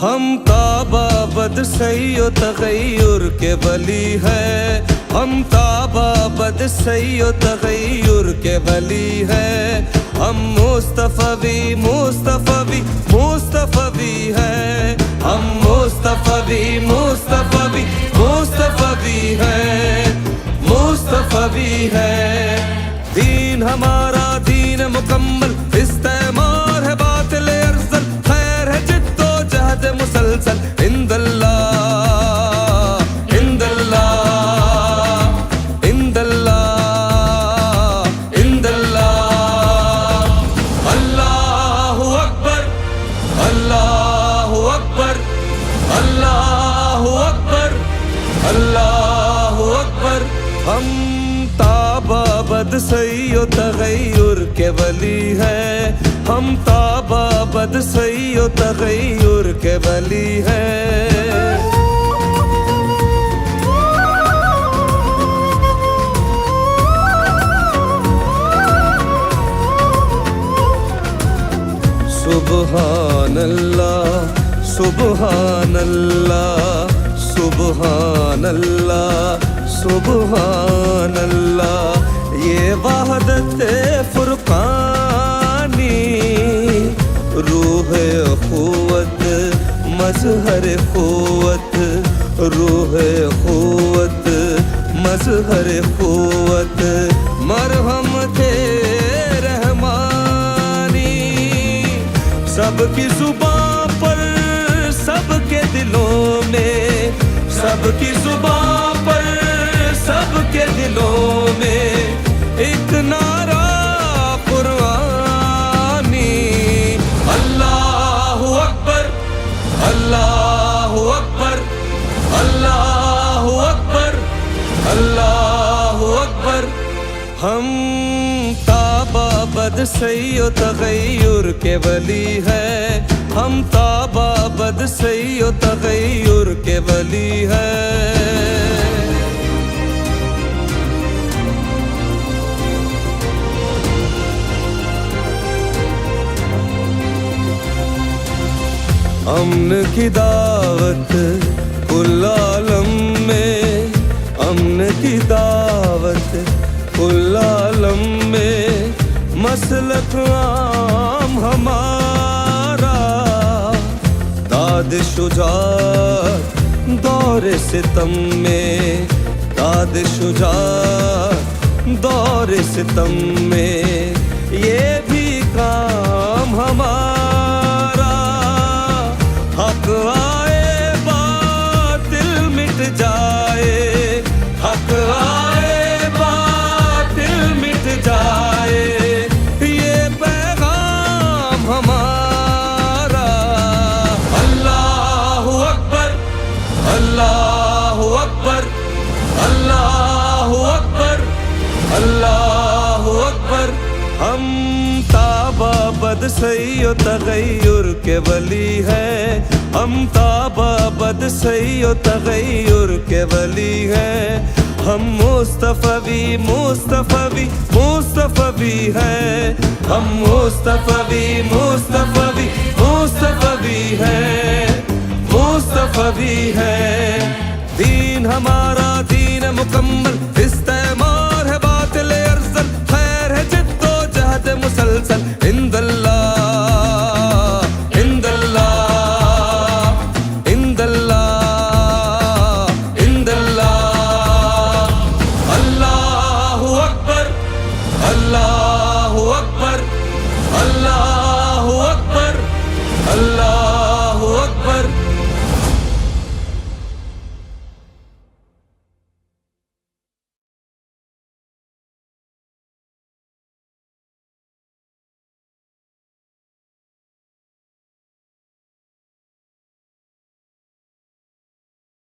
हम ताबाबद सैयो तगैयुर के वली है, हम ताबाबद सैयो तगैयुर के वली है। हम मुस्तफवी मुस्तफवी मुस्तफवी है, हम मुस्तफवी मुस्तफवी मुस्तफवी है, मुस्तफवी है। दीन हमारा दीन मुकम्मल, इस्तेमार है बातिल अरसल, खैर है जिद्दो जहद मुसलसल। इंदल्लाह इंदल्लाह इंदल्लाह इंदल्लाह। अल्लाहु अकबर अल्लाहु अकबर अल्लाहु अकबर अल्लाहु अकबर। हम ताबाबद सैयो तगैयुर के वली है, हम ताबाबद सैयो तगैयुर के वली है। सुबहान अल्लाह सुबहान अल्लाह सुबहान अल्लाह सुबहान अल्लाह। ये वहदत फुरकानी, रूह क़ुव्वत मज़हर क़ुव्वत, रूह क़ुव्वत मज़हर क़ुव्वत। मरहम थे रहमानी, सबकी ज़ुबां पर सबके दिलों में, सबकी ज़ुबां पर सबके दिलों में एक नारा कुर्आनी। अल्लाहु अकबर अल्लाहु अकबर अल्लाहु अकबर अल्लाहु अकबर। हम ताबाबद सैयो तगैयुर के वली है, हम ताबाबद सैयो तगैयुर के वली है। अमन की दावत कुल आलम में, अमन की दावत कुल आलम में। मसलक आम हमारा, दाद शुजात दौर सितम में, दाद शुजात दौर सितम में। ये भी काम हमारा, हक आए बातिल मिट जाए, हक आए बातिल मिट जाए। ये पैगाम हमारा। अल्लाहु अकबर अल्लाहु अकबर अल्लाहु अकबर अल्लाहु अकबर। हम ताबाबद सैयो तगैयुर के वली है, हम ताबाबद सैयो तगैयुर के वली है। हम मुस्तफवी मुस्तफवी मुस्तफवी है, हम मुस्तफवी मुस्तफवी मुस्तफवी है, मुस्तफवी है। दीन हमारा दीन मुकम्मल,